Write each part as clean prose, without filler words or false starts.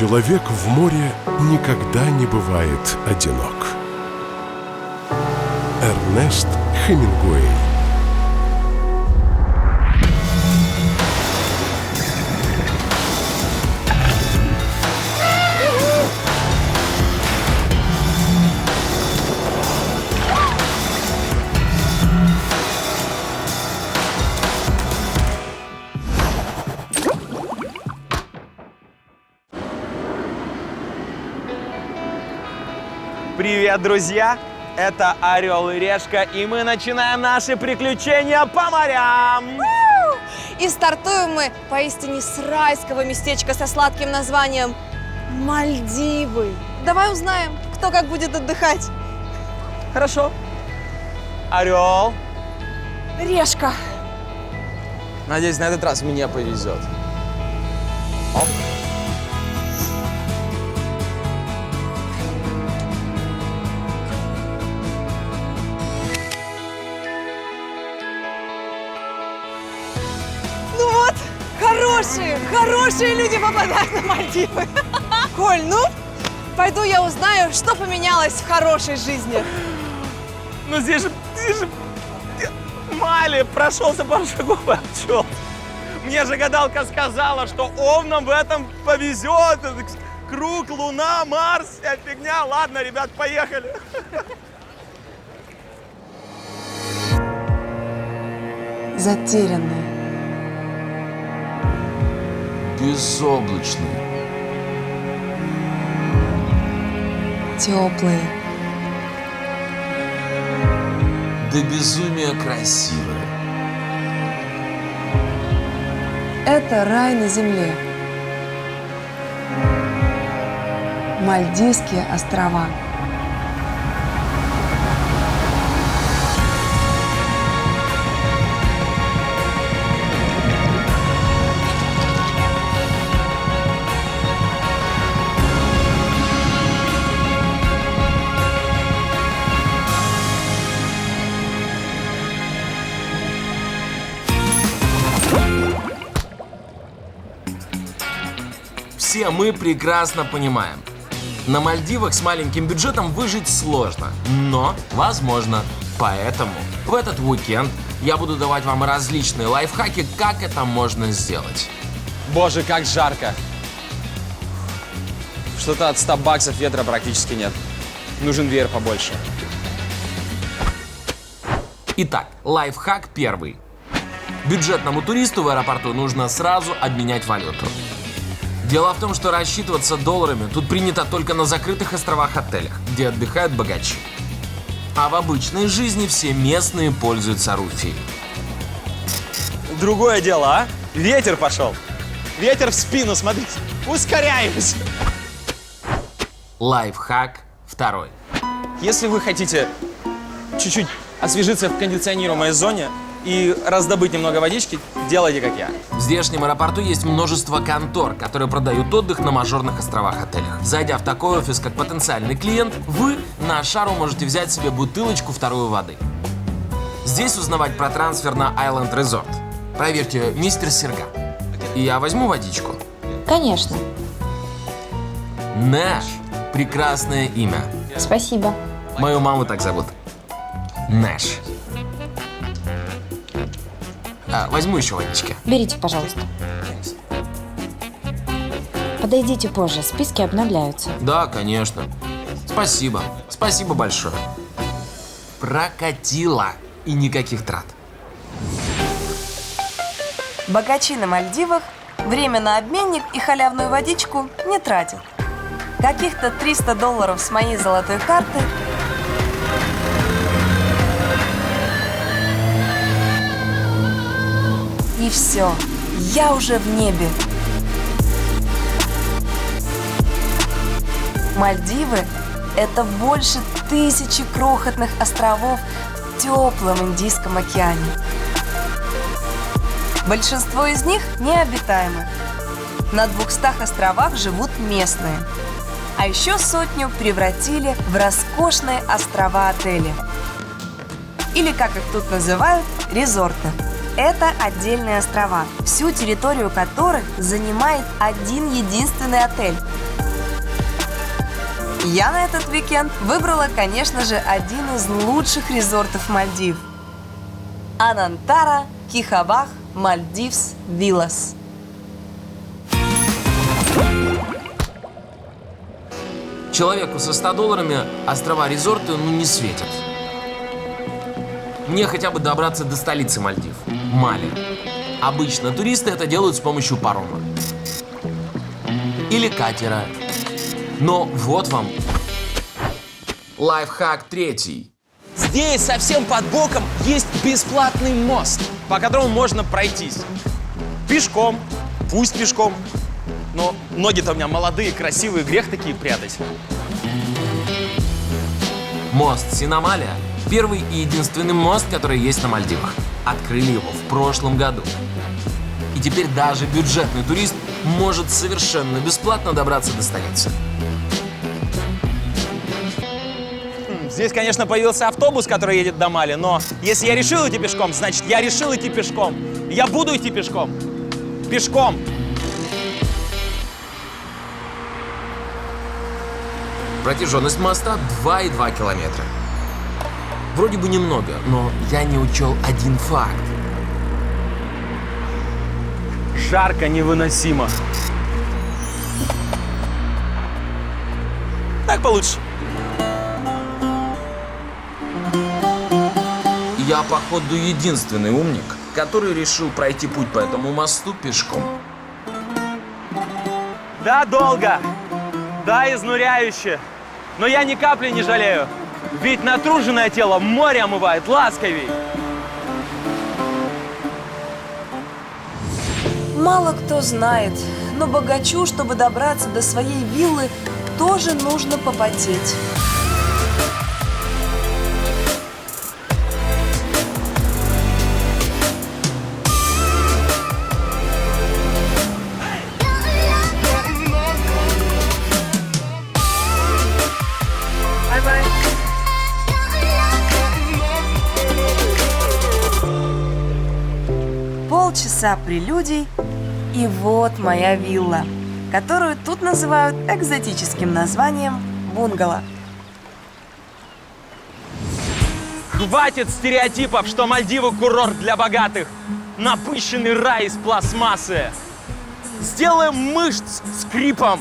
Человек в море никогда не бывает одинок. Эрнест Хемингуэй. Привет, друзья! Это Орел и Решка, и мы начинаем наши приключения по морям! И стартуем мы поистине с райского местечка со сладким названием Мальдивы. Давай узнаем, кто как будет отдыхать. Хорошо. Орел. Решка. Надеюсь, на этот раз мне повезет. Оп. Хорошие люди попадают на Мальдивы. Коль, ну, пойду я узнаю, что поменялось в хорошей жизни. Ну здесь же Мали прошелся пару шагов и обчел. Мне же гадалка сказала, что овнам в этом повезет. Круг, Луна, Марс, вся фигня. Ладно, ребят, поехали. Затерянные. Безоблачный. Теплые. До безумия красивые. Это рай на земле. Мальдивские острова. Все мы прекрасно понимаем. На Мальдивах с маленьким бюджетом выжить сложно, но возможно. Поэтому в этот уикенд я буду давать вам различные лайфхаки, как это можно сделать. Боже, как жарко. Что-то от 100 баксов ветра практически нет. Нужен веер побольше. Итак, лайфхак первый. Бюджетному туристу в аэропорту нужно сразу обменять валюту. Дело в том, что рассчитываться долларами тут принято только на закрытых островах-отелях, где отдыхают богачи. А в обычной жизни все местные пользуются руфией. Другое дело, а? Ветер пошел. Ветер в спину, смотрите. Ускоряемся. Лайфхак второй. Если вы хотите чуть-чуть освежиться в кондиционируемой зоне и раздобыть немного водички, делайте как я. В здешнем аэропорту есть множество контор, которые продают отдых на мажорных островах-отелях. Зайдя в такой офис, как потенциальный клиент, вы на шару можете взять себе бутылочку второй воды. Здесь узнавать про трансфер на Island Resort. Проверьте, мистер Серга. И я возьму водичку. Конечно. Нэш. Прекрасное имя. Спасибо. Мою маму так зовут. Нэш. Возьму еще водички. Берите, пожалуйста. Подойдите позже, списки обновляются. Да, конечно. Спасибо. Спасибо большое. Прокатило. И никаких трат. Богачи на Мальдивах время на обменник и халявную водичку не тратят. Каких-то $300 с моей золотой карты. И все, я уже в небе. Мальдивы – это больше 1000 крохотных островов в теплом Индийском океане. Большинство из них необитаемы. На 200 островах живут местные. А еще 100 превратили в роскошные острова-отели. Или, как их тут называют, резорты. Это отдельные острова, всю территорию которых занимает один единственный отель. Я на этот уикенд выбрала, конечно же, один из лучших резортов Мальдив. Анантара Кихабах Мальдивс Виллас. Человеку со $100 острова-резорты не светят. Мне хотя бы добраться до столицы Мальдив – Мали. Обычно туристы это делают с помощью парома. Или катера. Но вот вам лайфхак 3. Здесь совсем под боком есть бесплатный мост, по которому можно пройтись. Пешком, пусть пешком. Но ноги-то у меня молодые, красивые, грех такие прятать. Мост Синамаля – первый и единственный мост, который есть на Мальдивах. Открыли его в прошлом году. И теперь даже бюджетный турист может совершенно бесплатно добраться до столицы. Здесь, конечно, появился автобус, который едет до Мали, но если я решил идти пешком, значит, я решил идти пешком. И я буду идти пешком. Пешком. Протяженность моста 2,2 километра. Вроде бы немного, но я не учел один факт. Жарко невыносимо. Так получше. Я, походу, единственный умник, который решил пройти путь по этому мосту пешком. Да, долго. Да, изнуряюще. Но я ни капли не жалею. Ведь натруженное тело море омывает ласковей. Мало кто знает, но богачу, чтобы добраться до своей виллы, тоже нужно попотеть. Полчаса прелюдий, и вот моя вилла, которую тут называют экзотическим названием бунгало. Хватит стереотипов, что Мальдивы курорт для богатых. Напыщенный рай из пластмассы. Сделаем мышц скрипом,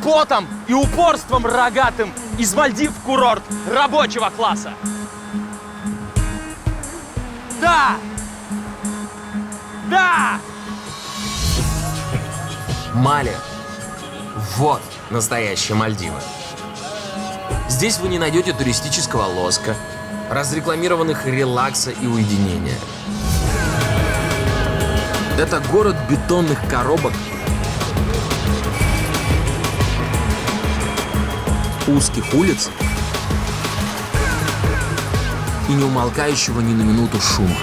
потом и упорством рогатым из Мальдив курорт рабочего класса. Да! Да! Мали. Вот настоящие Мальдивы. Здесь вы не найдете туристического лоска, разрекламированных релакса и уединения. Это город бетонных коробок, узких улиц и неумолкающего ни на минуту шума.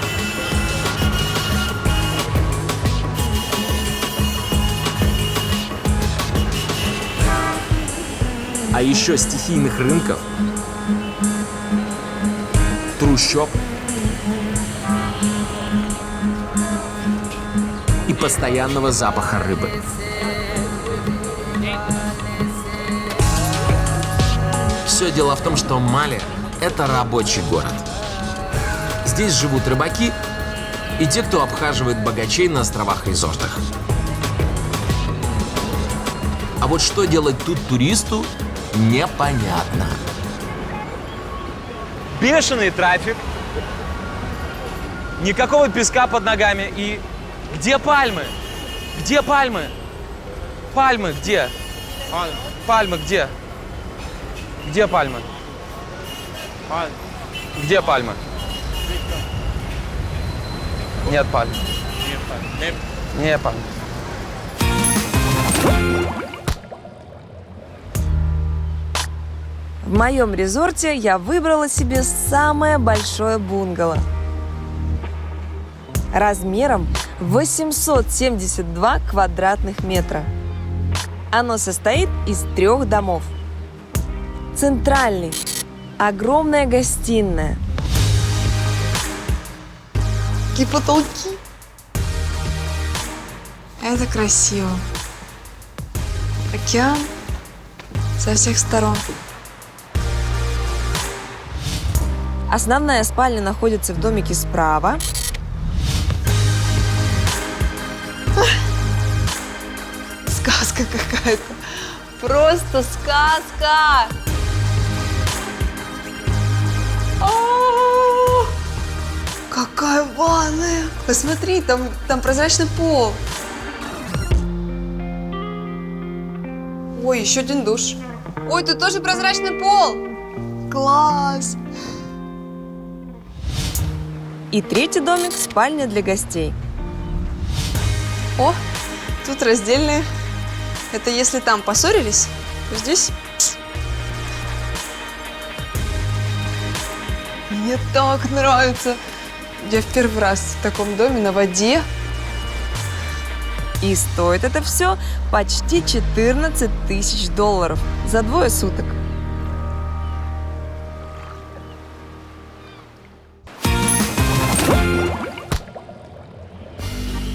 А еще стихийных рынков, трущоб и постоянного запаха рыбы. Все дело в том, что Мали – это рабочий город. Здесь живут рыбаки и те, кто обхаживает богачей на островах-резортах. А вот что делать тут туристу – непонятно. Бешеный трафик, никакого песка под ногами и... Где пальмы? Где пальмы? Пальмы где? Пальмы где? Где пальмы? Где пальмы? Нет пальм. Нет пальм. В моем резорте я выбрала себе самое большое бунгало. Размером 872 квадратных метра. Оно состоит из 3 домов. Центральный – огромная гостиная. Какие потолки. Это красиво. Океан со всех сторон. Основная спальня находится в домике справа. Сказка какая-то. Просто сказка. О, какая ванная. Посмотри, там прозрачный пол. Ой, еще один душ. Ой, тут тоже прозрачный пол. Класс. И третий домик – спальня для гостей. О, тут раздельные. Это если там поссорились, то здесь... Мне так нравится. Я в первый раз в таком доме на воде. И стоит это все почти 14 тысяч долларов за 2 суток.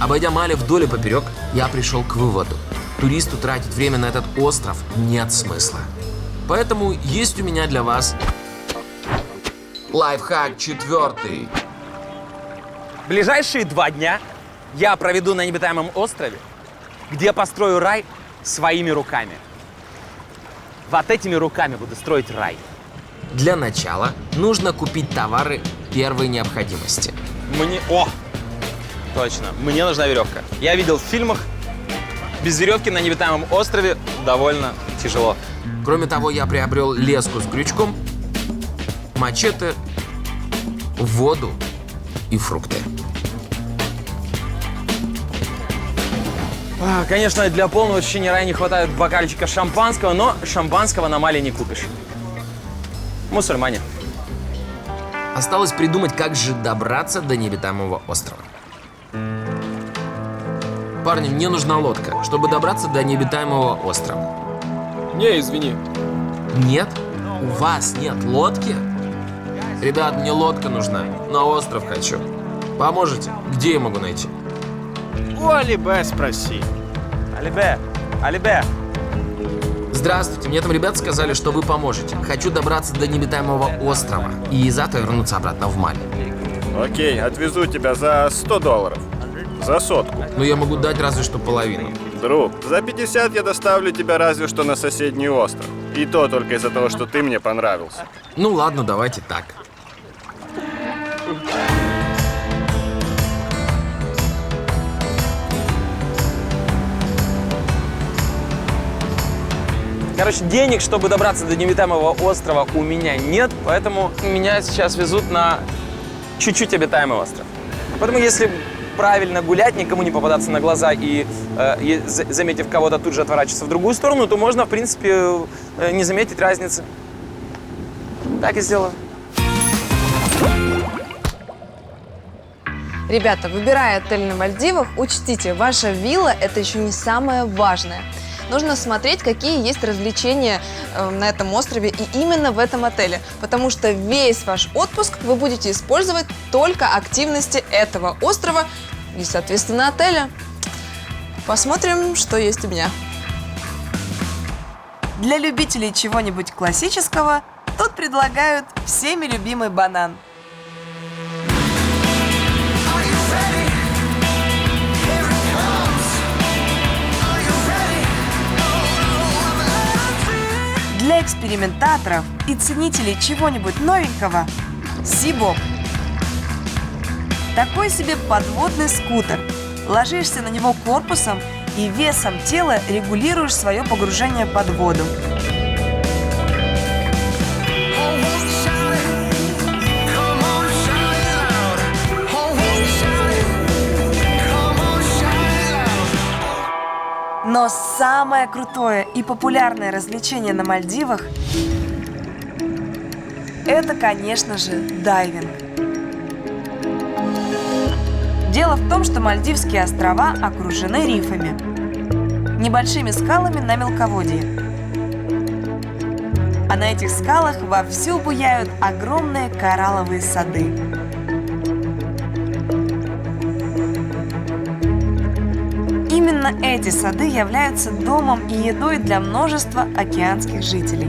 Обойдя Мали вдоль и поперек, я пришел к выводу. Туристу тратить время на этот остров нет смысла. Поэтому есть у меня для вас лайфхак 4. Ближайшие 2 дня я проведу на необитаемом острове, где построю рай своими руками. Вот этими руками буду строить рай. Для начала нужно купить товары первой необходимости. Точно, мне нужна веревка. Я видел в фильмах, без веревки на необитаемом острове довольно тяжело. Кроме того, я приобрел леску с крючком, мачете, воду и фрукты. Конечно, для полного ощущения рая не хватает бокальчика шампанского, но шампанского на Мали не купишь. Мусульмане. Осталось придумать, как же добраться до необитаемого острова. Парни, мне нужна лодка, чтобы добраться до необитаемого острова. Не, извини. Нет? У вас нет лодки? Ребят, мне лодка нужна. На остров хочу. Поможете? Где я могу найти? У Алибе спроси. Алибе. Здравствуйте, мне там ребята сказали, что вы поможете. Хочу добраться до необитаемого острова и завтра вернуться обратно в Мали. Окей, отвезу тебя за $100. За 100. Но я могу дать разве что половину. Друг, за 50 я доставлю тебя разве что на соседний остров. И то только из-за того, что ты мне понравился. Ну ладно, давайте так. Короче, денег, чтобы добраться до необитаемого острова, у меня нет, поэтому меня сейчас везут на чуть-чуть обитаемый остров. Поэтому если правильно гулять, никому не попадаться на глаза и, заметив кого-то, тут же отворачиваться в другую сторону, то можно, в принципе, не заметить разницы. Так и сделаю. Ребята, выбирая отель на Мальдивах, учтите, ваша вилла – это еще не самое важное. Нужно смотреть, какие есть развлечения на этом острове и именно в этом отеле, потому что весь ваш отпуск вы будете использовать только активности этого острова и, соответственно, отеля. Посмотрим, что есть у меня. Для любителей чего-нибудь классического тут предлагают всеми любимый банан. Для экспериментаторов и ценителей чего-нибудь новенького – Сибоп. Такой себе подводный скутер. Ложишься на него корпусом и весом тела регулируешь свое погружение под воду. Но самое крутое и популярное развлечение на Мальдивах – это, конечно же, дайвинг. Дело в том, что Мальдивские острова окружены рифами, небольшими скалами на мелководье. А на этих скалах вовсю буяют огромные коралловые сады. именно эти сады являются домом и едой для множества океанских жителей.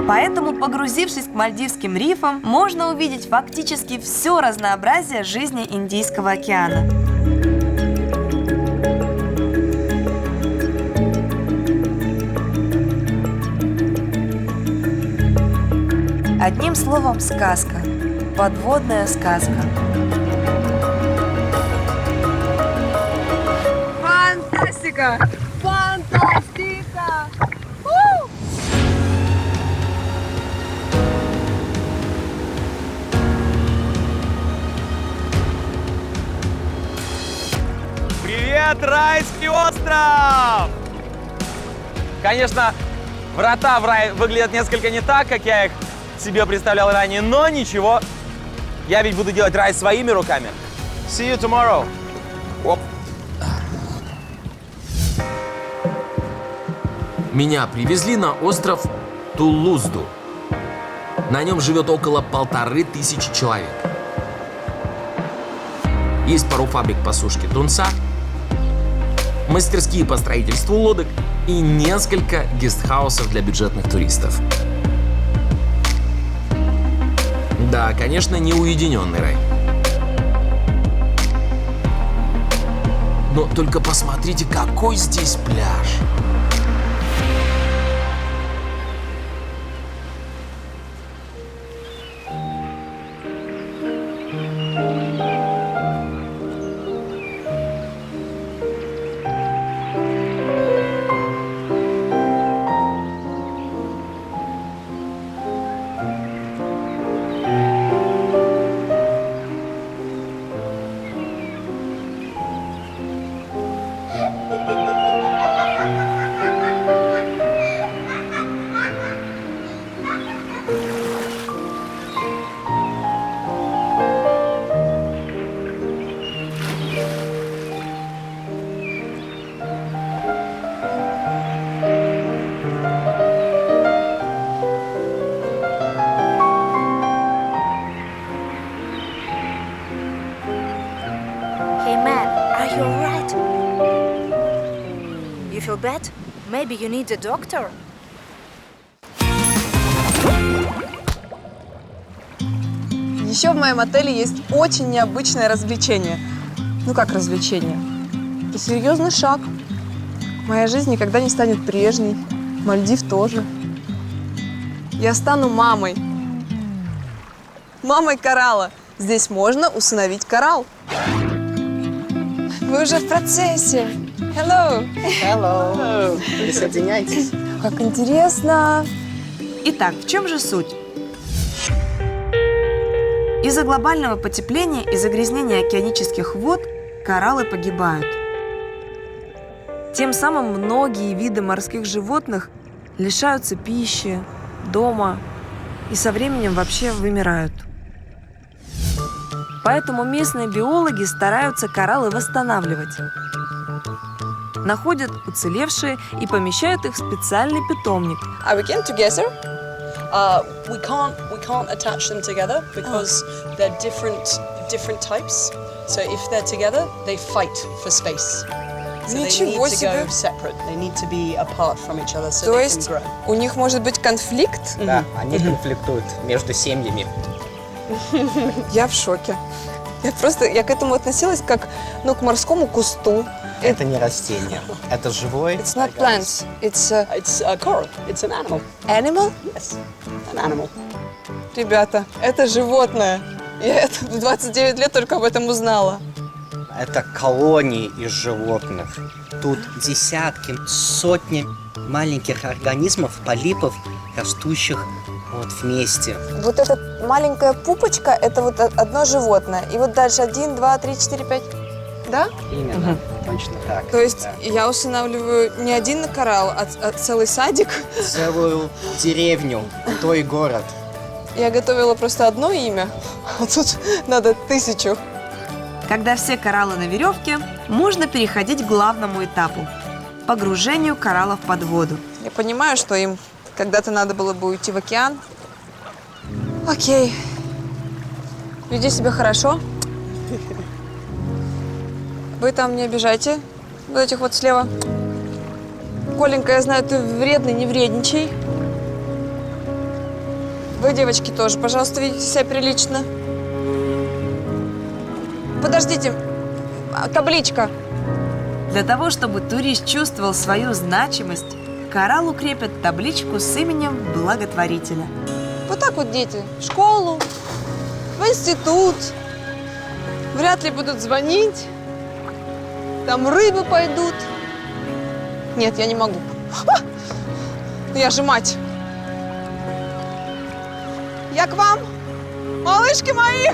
Поэтому, погрузившись к Мальдивским рифам, можно увидеть фактически все разнообразие жизни Индийского океана. Одним словом, сказка. Подводная сказка. Фантастика! Фантастика! Привет, райский остров! Конечно, врата в рай выглядят несколько не так, как я их себе представлял ранее, но ничего. Я ведь буду делать рай своими руками. See you tomorrow. Оп. Меня привезли на остров Тулузду. На нем живет около 1500 человек. Есть пару фабрик по сушке тунца, мастерские по строительству лодок и несколько гестхаусов для бюджетных туристов. Да, конечно, не уединенный рай. Но только посмотрите, какой здесь пляж. Hey man, are you alright? You feel bad? Maybe you need a doctor? Еще в моем отеле есть очень необычное развлечение. Ну как развлечение? Это серьезный шаг. Моя жизнь никогда не станет прежней. Мальдив тоже. Я стану мамой. Мамой коралла. Здесь можно усыновить коралл. Вы уже в процессе. Hello. Hello. Присоединяйтесь. Как интересно. Итак, в чем же суть? Из-за глобального потепления и загрязнения океанических вод кораллы погибают. Тем самым многие виды морских животных лишаются пищи, дома и со временем вообще вымирают. Поэтому местные биологи стараются кораллы восстанавливать. Находят уцелевшие и помещают их в специальный питомник. Are we getting together? We can't attach them together because they're different types. So if they're together, they fight for space. So they Ничего need to себе. go separate. They need to be apart from each other so То they есть can grow. у них может быть конфликт? Да, они конфликтуют между семьями. Я в шоке. Я к этому относилась как, к морскому кусту. Это не растение, это живой It's not plants. It's It's a coral. It's an animal. animal. Yes, an animal. Ребята, это животное. Я это в 29 лет только об этом узнала. Это колонии из животных. Тут десятки, сотни маленьких организмов, полипов, растущих вместе. Вот эта маленькая пупочка – это вот одно животное. И вот дальше 1, 2, 3, 4, 5. Да? Именно, точно так. То есть да. я усыновливаю не один коралл, а целый садик. Целую деревню, той город. Я готовила просто одно имя, а тут надо 1000. Когда все кораллы на веревке, можно переходить к главному этапу – погружению кораллов под воду. Я понимаю, что им когда-то надо было бы уйти в океан. Окей. Веди себя хорошо. Вы там не обижайте. Вот этих вот слева. Коленька, я знаю, ты вредный, не вредничай. Вы, девочки, тоже, пожалуйста, ведите себя прилично. Подождите. Табличка. Для того, чтобы турист чувствовал свою значимость, Кораллу крепят табличку с именем благотворителя. Вот так вот дети. В школу, в институт. Вряд ли будут звонить. Там рыбы пойдут. Нет, я не могу. Ну, я же мать. Я к вам, малышки мои.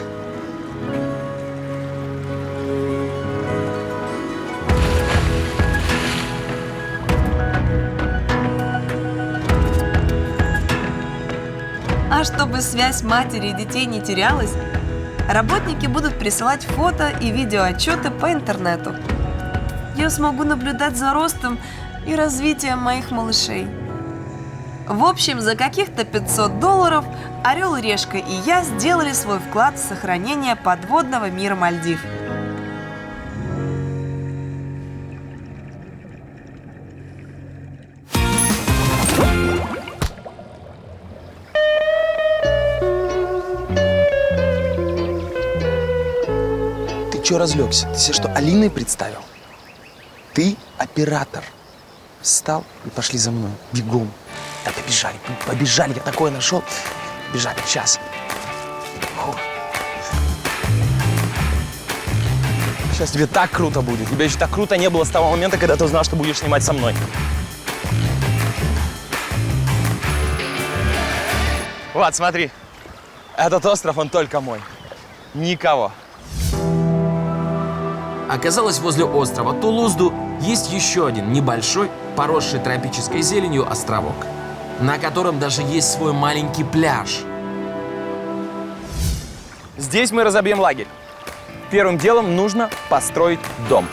А чтобы связь матери и детей не терялась, работники будут присылать фото и видеоотчеты по интернету. Я смогу наблюдать за ростом и развитием моих малышей. В общем, за каких-то $500 Орел и Решка и я сделали свой вклад в сохранение подводного мира Мальдив. Ты чё разлегся? Ты себе что, Алиной представил? Ты оператор. Встал и пошли за мной. Бегом. Да побежали, побежали. Я такое нашел. Бежали, сейчас. Фу. Сейчас тебе так круто будет. Тебе еще так круто не было с того момента, когда ты узнал, что будешь снимать со мной. Вот, смотри. Этот остров, он только мой. Никого. Оказалось, возле острова Тулузду есть еще один небольшой, поросший тропической зеленью островок, на котором даже есть свой маленький пляж. Здесь мы разобьем лагерь. Первым делом нужно построить дом.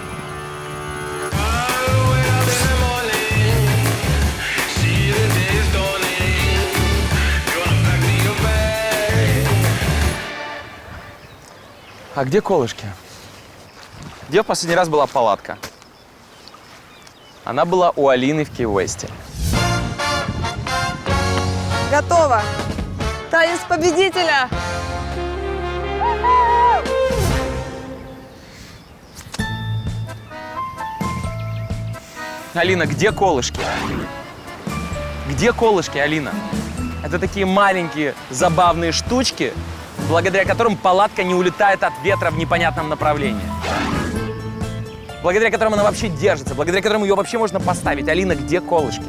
А где колышки? Где в последний раз была палатка? Она была у Алины в Кей-Уэсте. Готово. Танец победителя. Алина, где колышки? Где колышки, Алина? Это такие маленькие забавные штучки, благодаря которым палатка не улетает от ветра в непонятном направлении. Благодаря которым она вообще держится, благодаря которым ее вообще можно поставить. Алина, где колышки?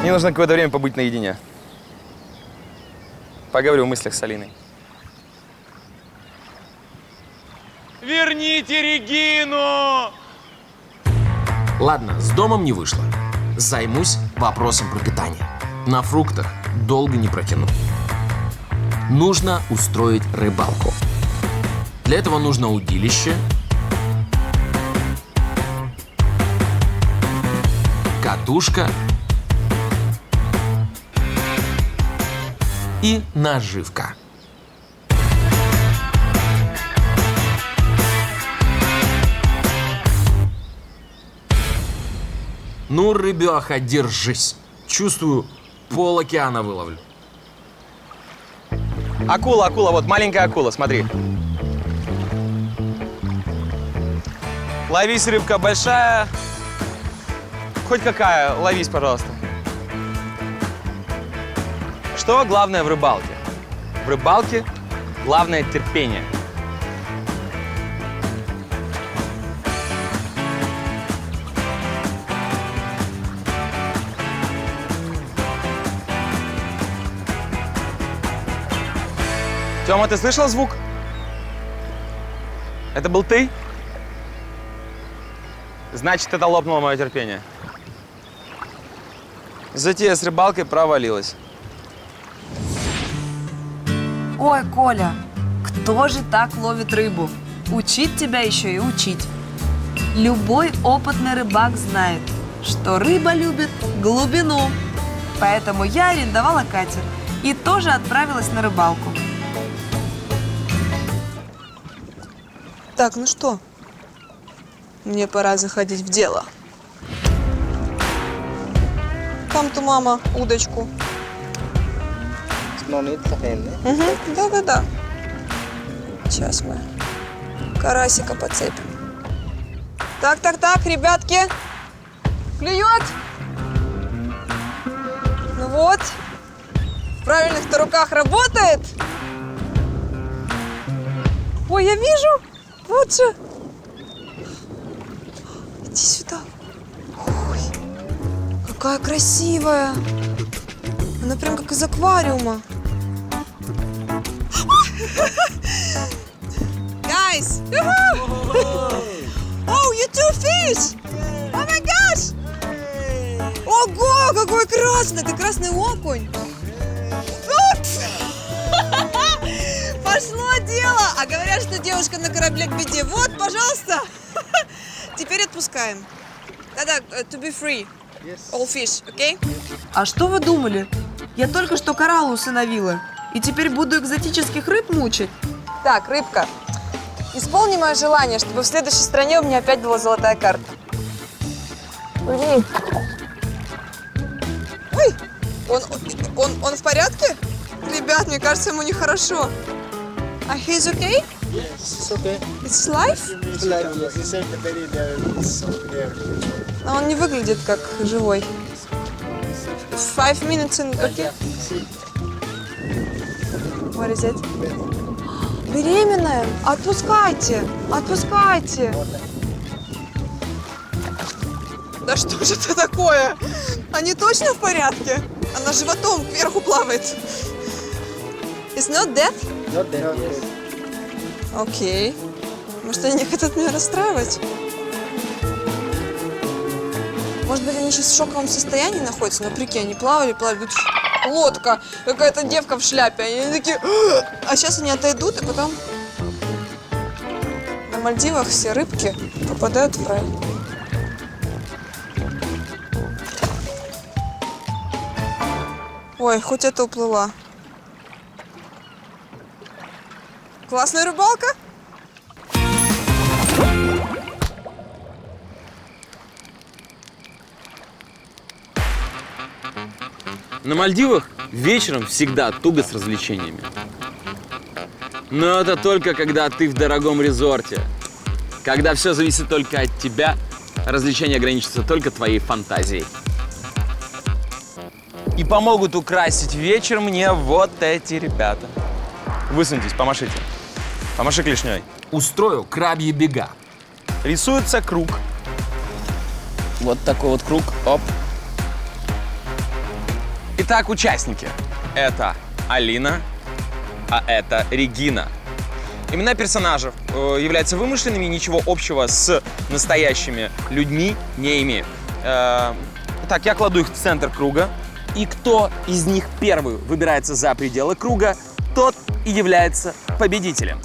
Мне нужно какое-то время побыть наедине. Поговорю в мыслях с Алиной. Верните Регину! Ладно, с домом не вышло. Займусь вопросом пропитания. На фруктах долго не протяну. Нужно устроить рыбалку. Для этого нужно удилище, катушка и наживка. Ну, рыбеха, держись. Чувствую, пол океана выловлю. Акула, акула, вот маленькая акула, смотри. Ловись, рыбка большая. Хоть какая, ловись, пожалуйста. Что главное в рыбалке? В рыбалке главное терпение. Тёма, ты слышал звук? Это был ты? Значит, это лопнуло мое терпение. Затея с рыбалкой провалилась. Ой, Коля, кто же так ловит рыбу? Учить тебя еще и учить. Любой опытный рыбак знает, что рыба любит глубину. Поэтому я арендовала катер и тоже отправилась на рыбалку. Так, ну что? Мне пора заходить в дело. Come to мама, удочку. Угу, да-да-да. Сейчас мы карасика подцепим. Так, ребятки. Клюет? Ну вот. В правильных-то руках работает. Ой, я вижу. Вот же. Иди сюда. Ой, какая красивая. Она прям как из аквариума. Guys! Oh, you two fish! Oh my gosh! Ого, какой красный! Это красный окунь! Упс! Пошло дело! А говорят, что девушка на корабле к беде. Вот, пожалуйста! Теперь отпускаем. Да-да, to be free. All fish, okay? А что вы думали? Я только что кораллы усыновила. И теперь буду экзотических рыб мучить. Так, рыбка, исполни мое желание, чтобы в следующей стране у меня опять была золотая карта. Ой, он в порядке? Ребят, мне кажется, ему нехорошо. А he's okay? Yes, it's okay. It's life? It's like, yes, it's in the belly there, it's there. А он не выглядит как живой. 5 minutes and okay? What is it? Беременная? Отпускайте! Отпускайте! Да что же это такое? Они точно в порядке? Она животом кверху плавает. It's not dead? Not there. Окей. Может, они не хотят меня расстраивать? Может быть, они сейчас в шоковом состоянии находятся? Но прикинь, они плавали, тут лодка, какая-то девка в шляпе. Они такие... А сейчас они отойдут, и потом... На Мальдивах все рыбки попадают в рай. Ой, хоть это уплыла. Классная рыбалка? На Мальдивах вечером всегда туго с развлечениями. Но это только когда ты в дорогом резорте. Когда все зависит только от тебя, развлечения ограничатся только твоей фантазией. И помогут украсить вечер мне вот эти ребята. Высуньтесь, помашите. Помаши клешней. Устрою крабьи бега. Рисуется круг. Вот такой вот круг. Оп. Итак, участники. Это Алина, а это Регина. Имена персонажей являются вымышленными и ничего общего с настоящими людьми не имеют. Так, я кладу их в центр круга. И кто из них первый выбирается за пределы круга, тот и является победителем.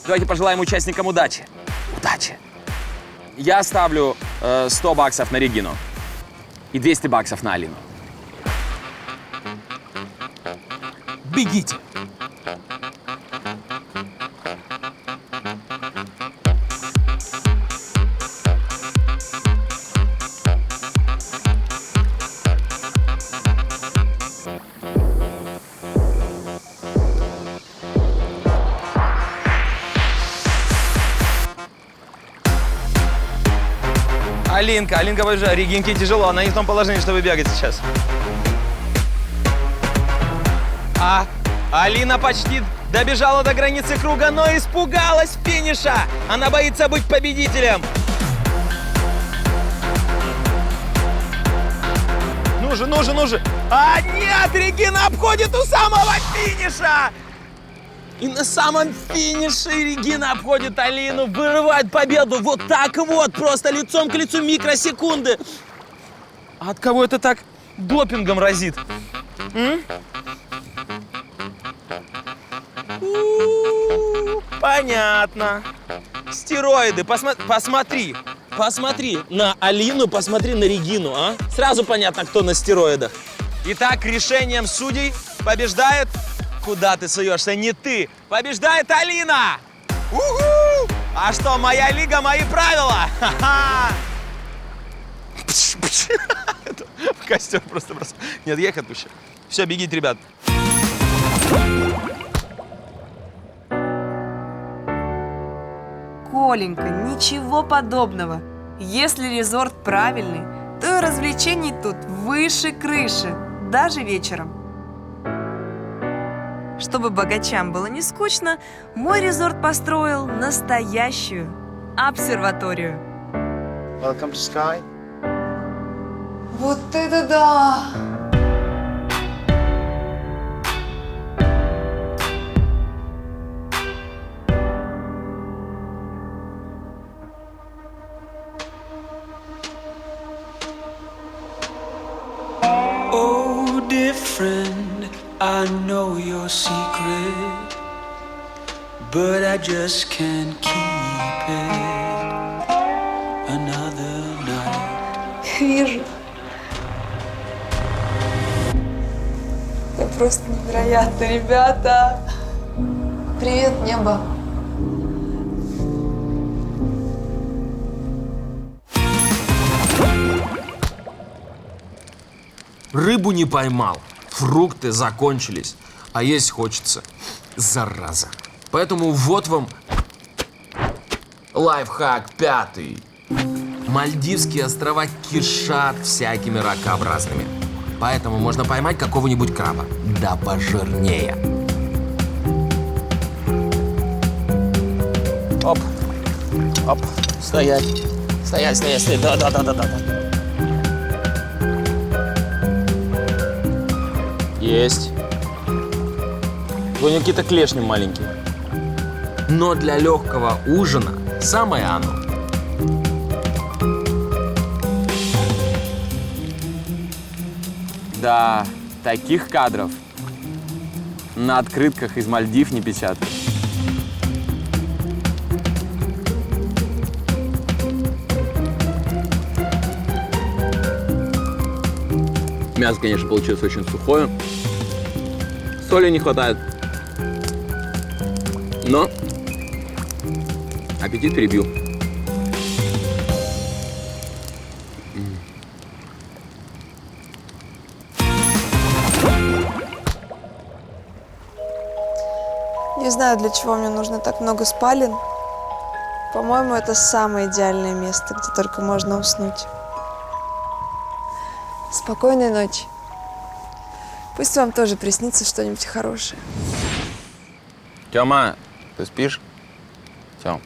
Давайте пожелаем участникам удачи. Удачи! Я ставлю 100 баксов на Регину и 200 баксов на Алину. Бегите! Алинка, побежала. Регинке тяжело, она не в том положении, чтобы бегать сейчас. Алина почти добежала до границы круга, но испугалась финиша. Она боится быть победителем. Ну же. А нет, Регина обходит у самого финиша. И на самом финише Регина обходит Алину, вырывает победу вот так вот, просто лицом к лицу, микросекунды. А от кого это так допингом разит? Понятно. Стероиды. Посмотри на Алину, посмотри на Регину, а? Сразу понятно, кто на стероидах. Итак, решением судей побеждает... Куда ты суешься? Не ты! Побеждает Алина! У-ху! А что, моя лига, мои правила? Ха-ха! В костер просто бросаю. Нет, я их отпущу. Все, бегите, ребят. Коленька, ничего подобного. Если резорт правильный, то и развлечений тут выше крыши, даже вечером. Чтобы богачам было не скучно, мой резорт построил настоящую обсерваторию. Welcome to Sky. Вот это да! Oh, dear friend, I know your secret, but I just can't keep it another night. Вижу. Это просто невероятно, ребята. Привет, небо! Рыбу не поймал, фрукты закончились, а есть хочется. Зараза. Поэтому вот вам лайфхак 5. Мальдивские острова кишат всякими ракообразными. Поэтому можно поймать какого-нибудь краба. Да пожирнее. Оп. Оп. Стоять. Стоять, стоять, стоять. Да. Есть. У него какие-то клешни маленькие. Но для легкого ужина самое оно. Да, таких кадров на открытках из Мальдив не печатают. Мясо, конечно, получилось очень сухое. Соли не хватает. Но аппетит перебил. Не знаю, для чего мне нужно так много спален. По-моему, это самое идеальное место, где только можно уснуть. Спокойной ночи. Пусть вам тоже приснится что-нибудь хорошее. Тёма, ты спишь? Тём.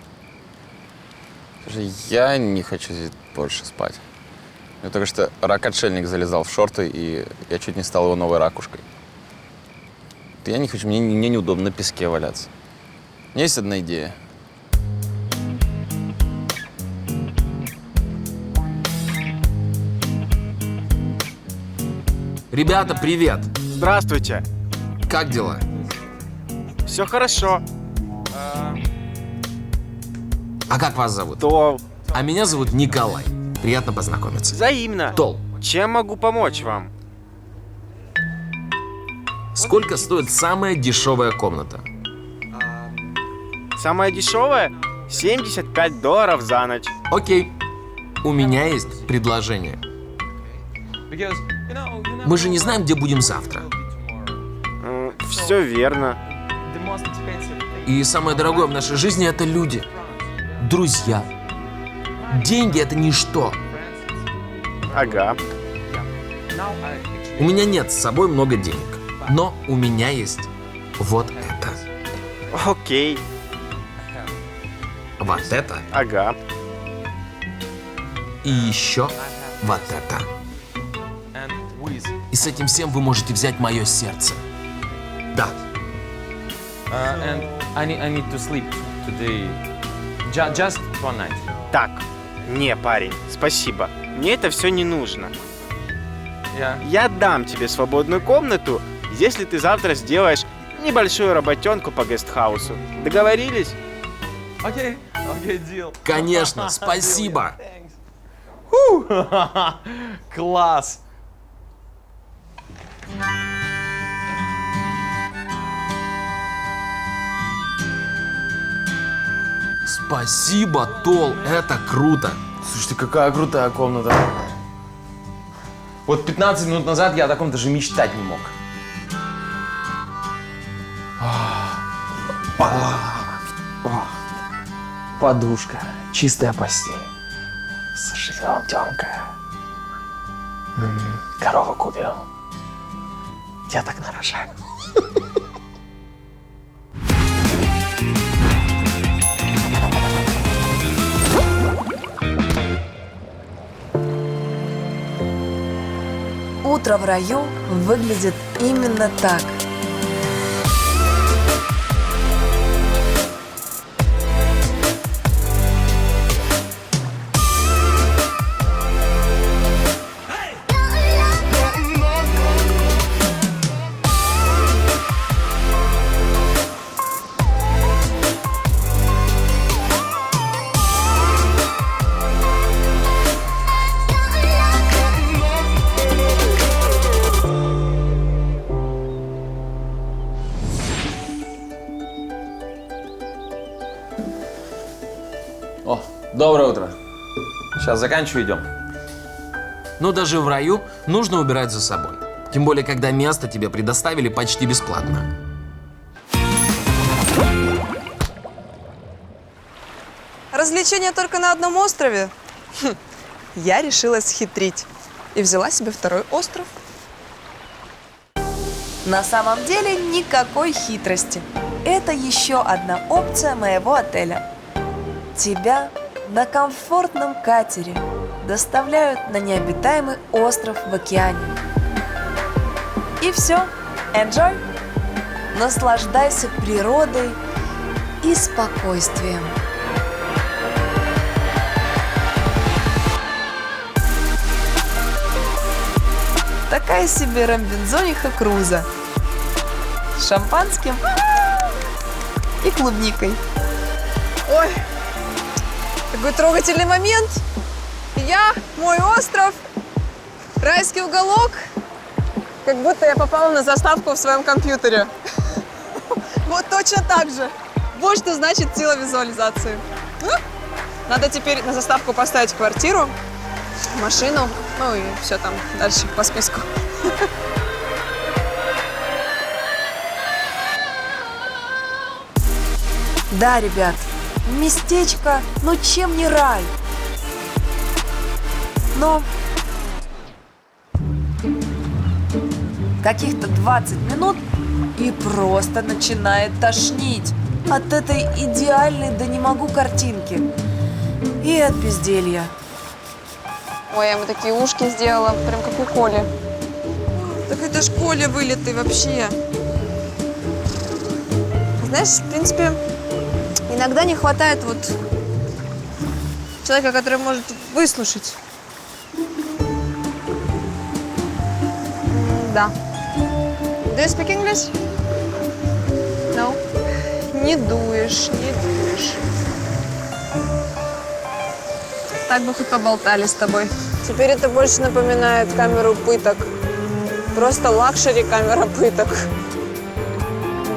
Слушай, я не хочу здесь больше спать. Мне только что рак-отшельник залезал в шорты, и я чуть не стал его новой ракушкой. Я не хочу, мне неудобно на песке валяться. У меня есть одна идея. Ребята, привет! Здравствуйте. Как дела? Все хорошо. А как вас зовут? Тол. А меня зовут Николай. Приятно познакомиться. Взаимно. Тол, Чем могу помочь вам? сколько стоит самая дешевая комната? Самое дешевое? $75 за ночь. Окей. У меня есть предложение. Мы же не знаем, где будем завтра. Все верно. И самое дорогое в нашей жизни – это люди. Друзья. Деньги – это ничто. Ага. У меня нет с собой много денег. Но у меня есть вот это. Окей. Вот это. Ага. И еще вот это. И с этим всем вы можете взять мое сердце. Да. And I need to sleep today. Just one night. Так. Не, парень, спасибо. Мне это все не нужно. Я дам тебе свободную комнату, если ты завтра сделаешь небольшую работенку по гестхаусу. Договорились? Окей, deal. Конечно, спасибо. Класс. Спасибо, Тол, это круто. Слушайте, какая крутая комната. Вот 15 минут назад я о таком даже мечтать не мог. Подушка, чистая постель. Заживем, Тёмка. Корову купил. Деток нарожаем. Утро в раю выглядит именно так. О, доброе утро. Сейчас заканчиваю, идем. Но даже в раю нужно убирать за собой. Тем более, когда место тебе предоставили почти бесплатно. Развлечения только на одном острове? Я решила схитрить и взяла себе второй остров. На самом деле никакой хитрости. Это еще одна опция моего отеля. Тебя на комфортном катере доставляют на необитаемый остров в океане. И все, enjoy! Наслаждайся природой и спокойствием. Такая себе ромбинзониха круза с шампанским и клубникой. Ой, какой трогательный момент. Я, мой остров, райский уголок. Как будто я попала на заставку в своем компьютере. Вот точно так же. Вот что значит сила визуализации. Надо теперь на заставку поставить квартиру, машину, ну и все там дальше по списку. Да, ребят, местечко, ну чем не рай? Но каких-то 20 минут и просто начинает тошнить от этой идеальной да не могу картинки и от безделья. Ой, я ему такие ушки сделала, прям как у Коли. Так это ж Коля вылитый вообще. Знаешь, в принципе, иногда не хватает вот человека, который может выслушать. Да. Do you speak English? No. Не дуешь, не дуешь. Так бы хоть поболтали с тобой. Теперь это больше напоминает камеру пыток. Просто лакшери камера пыток.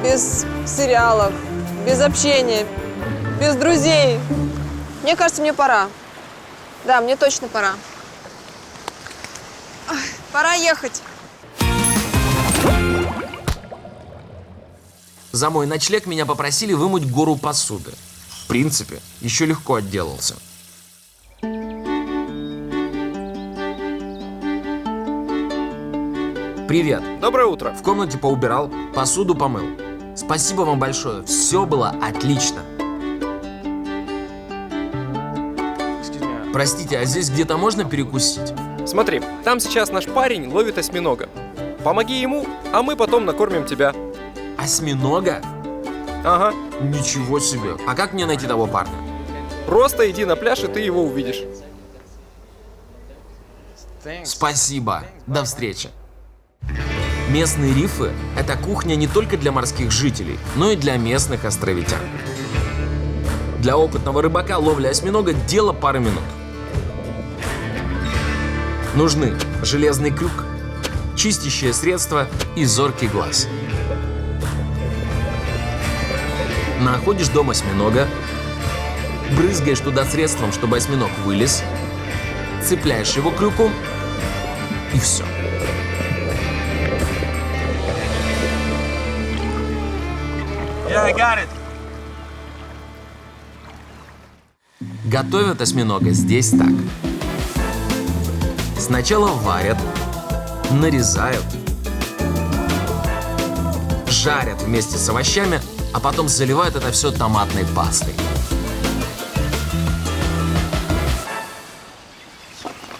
Без сериалов, без общения, без друзей. Мне кажется, мне пора. Да, мне точно пора. Ой, пора ехать. За мой ночлег меня попросили вымыть гору посуды. В принципе, еще легко отделался. Привет. Доброе утро. В комнате поубирал, посуду помыл. Спасибо вам большое, все было отлично. Простите, а здесь где-то можно перекусить? Смотри, там сейчас наш парень ловит осьминога. Помоги ему, а мы потом накормим тебя. Осьминога? Ага. Ничего себе. А как мне найти того парня? Просто иди на пляж, и ты его увидишь. Спасибо. До встречи. Местные рифы – это кухня не только для морских жителей, но и для местных островитян. Для опытного рыбака ловля осьминога – дело пары минут. Нужны железный крюк, чистящее средство и зоркий глаз. Находишь дом осьминога, брызгаешь туда средством, чтобы осьминог вылез, цепляешь его крюком и все. Yeah, I got it. Готовят осьминога здесь так. Сначала варят, нарезают, жарят вместе с овощами, а потом заливают это все томатной пастой.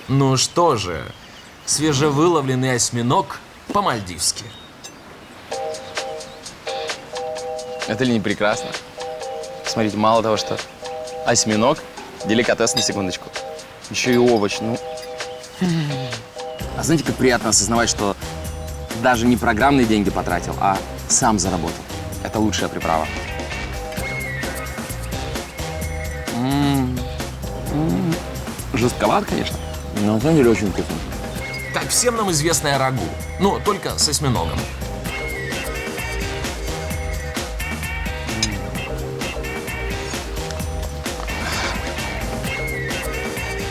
Ну что же, свежевыловленный осьминог по-мальдивски. Это ли не прекрасно? Смотрите, мало того, что осьминог, деликатес на секундочку, еще и овощ, ну. А знаете, как приятно осознавать, что даже не программные деньги потратил, а сам заработал. Это лучшая приправа. Жестковат, конечно, но на самом деле очень вкусно. Как всем нам известное рагу, но только с осьминогом.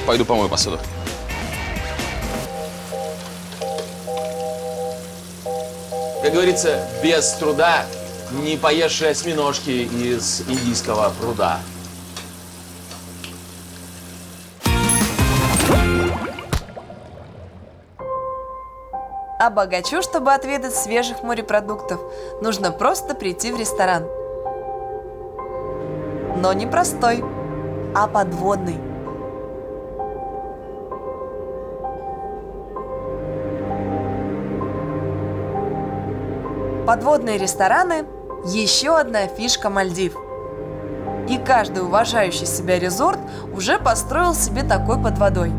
Пойду помою посуду. Как говорится, без труда не поешь осьминожки из индийского пруда. А богачу, чтобы отведать свежих морепродуктов, нужно просто прийти в ресторан. Но не простой, а подводный. Подводные рестораны – еще одна фишка Мальдив. И каждый уважающий себя резорт уже построил себе такой под водой.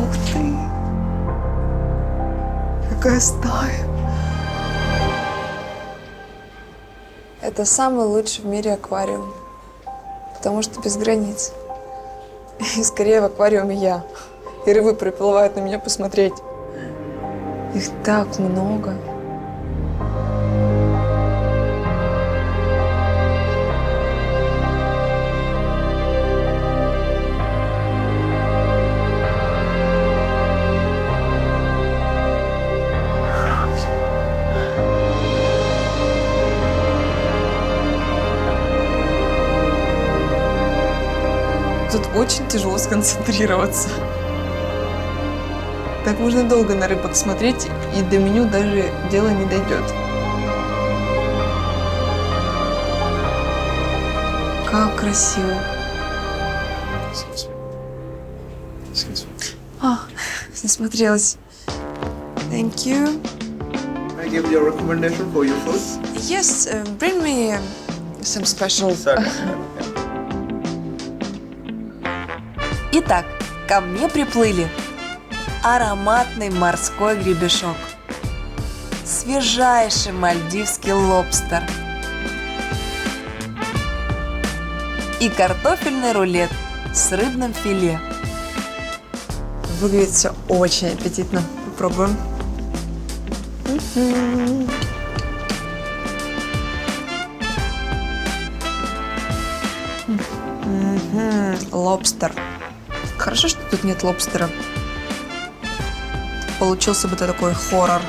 Ух ты! Какая стая! Это самый лучший в мире аквариум, потому что без границ. И скорее в аквариуме я. И рыбы приплывают на меня посмотреть. Их так много. Тут очень тяжело сконцентрироваться. Так можно долго на рыбок смотреть, и до меню даже дело не дойдет. Как красиво. Засмотрелась. Thank you. I give you a recommendation for your food. Yes, bring me some special. Итак, ко мне приплыли ароматный морской гребешок, свежайший мальдивский лобстер и картофельный рулет с рыбным филе. Выглядит все очень аппетитно. Попробуем. Лобстер. Хорошо, что тут нет лобстера. Получился бы такой хоррор.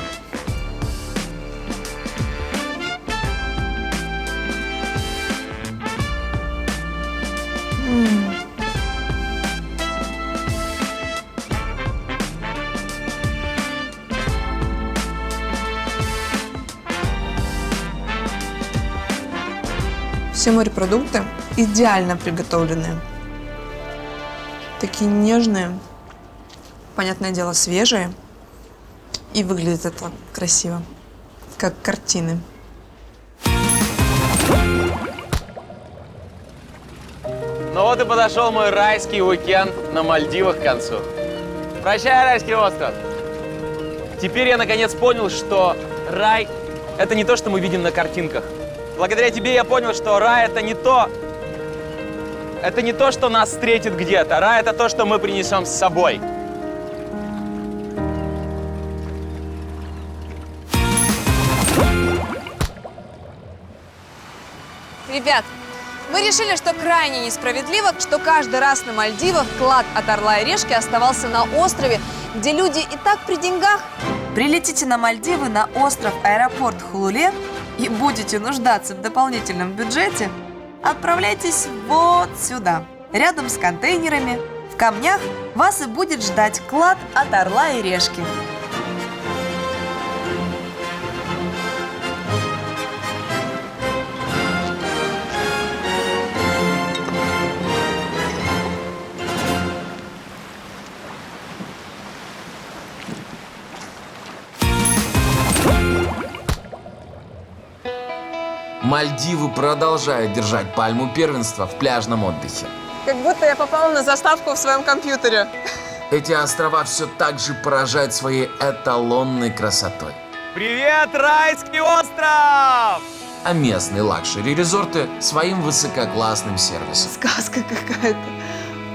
Все морепродукты идеально приготовленные. Такие нежные, понятное дело, свежие. И выглядит это красиво, как картины. Ну вот и подошел мой райский уикенд на Мальдивах к концу. Прощай, райский остров. Теперь я наконец понял, что рай – это не то, что мы видим на картинках. Благодаря тебе я понял, что рай – это не то. Это не то, что нас встретит где-то. Рай – это то, что мы принесем с собой. Ребят, мы решили, что крайне несправедливо, что каждый раз на Мальдивах клад от Орла и Решки оставался на острове, где люди и так при деньгах. Прилетите на Мальдивы на остров-аэропорт Хулуле и будете нуждаться в дополнительном бюджете, отправляйтесь вот сюда. Рядом с контейнерами, в камнях вас и будет ждать клад от Орла и Решки. Мальдивы продолжают держать пальму первенства в пляжном отдыхе. Как будто я попала на заставку в своем компьютере. Эти острова все так же поражают своей эталонной красотой. Привет, райский остров! А местные лакшери-резорты своим высококлассным сервисом. Сказка какая-то.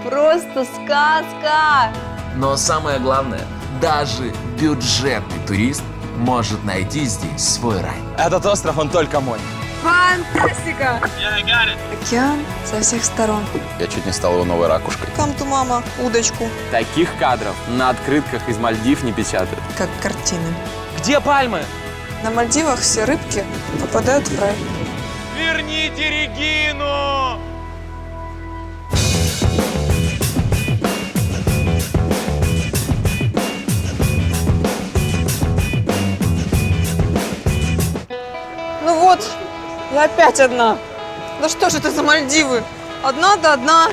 Просто сказка! Но самое главное, даже бюджетный турист может найти здесь свой рай. Этот остров, он только мой. Фантастика! Океан со всех сторон. Я чуть не стал его новой ракушкой. Come to мама, удочку. Таких кадров на открытках из Мальдив не печатают. Как картины. Где пальмы? На Мальдивах все рыбки попадают в рай. Верните Регину! Ну вот, я опять одна. Да что же это за Мальдивы? Одна да одна.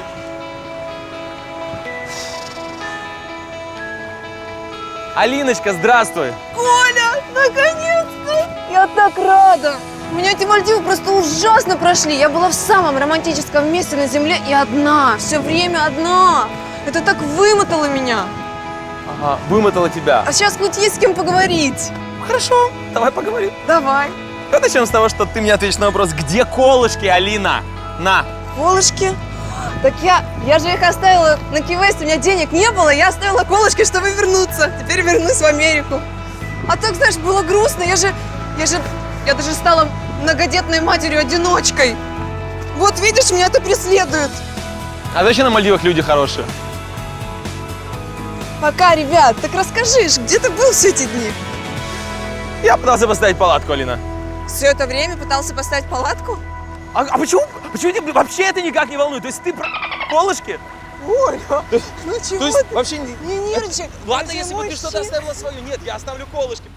Алиночка, здравствуй! Коля, наконец-то! Я так рада! У меня эти Мальдивы просто ужасно прошли. Я была в самом романтическом месте на земле и одна, все время одна. Это так вымотало меня. Ага, вымотала тебя. А сейчас хоть есть с кем поговорить. Хорошо, давай поговорим. Давай. Давай начнем с того, что ты мне ответишь на вопрос, где колышки, Алина? На. Колышки? Так я же их оставила на Ки-Весте, у меня денег не было, я оставила колышки, чтобы вернуться. Теперь вернусь в Америку. А так, знаешь, было грустно, я даже стала многодетной матерью-одиночкой. Вот видишь, меня это преследует. А зачем на Мальдивах люди хорошие? Пока, ребят, так расскажи, где ты был все эти дни? Я пытался поставить палатку, Алина. Все это время пытался поставить палатку? А почему тебя вообще это никак не волнует? То есть ты про колышки? Оля, ну чего То есть ты? вообще Не нервничай. Ладно, если бы ты что-то оставила свою. Нет, я оставлю колышки.